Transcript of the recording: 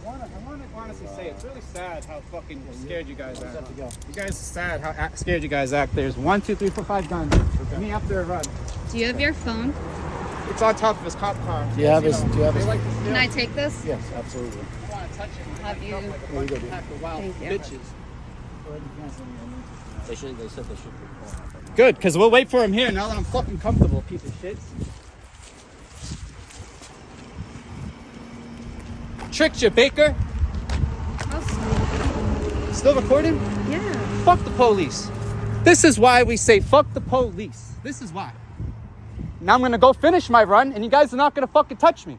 want to honestly say it's really sad how fucking scared you guys act. You guys are sad how scared you guys act. There's 1, 2, 3, 4, 5 guns. Okay. Me after a run. Do you have your phone? It's on top of his cop car. Do you have his? Can I take this? Yes, absolutely. I want to touch it. Have you? Like a pack of wild Thank you. bitches. They said they should be. Good, because we'll wait for him here now that I'm fucking comfortable, piece of shit. Tricked you, Baker. Still recording? Yeah. Fuck the police. This is why we say fuck the police. This is why. Now I'm gonna go finish my run and you guys are not gonna fucking touch me.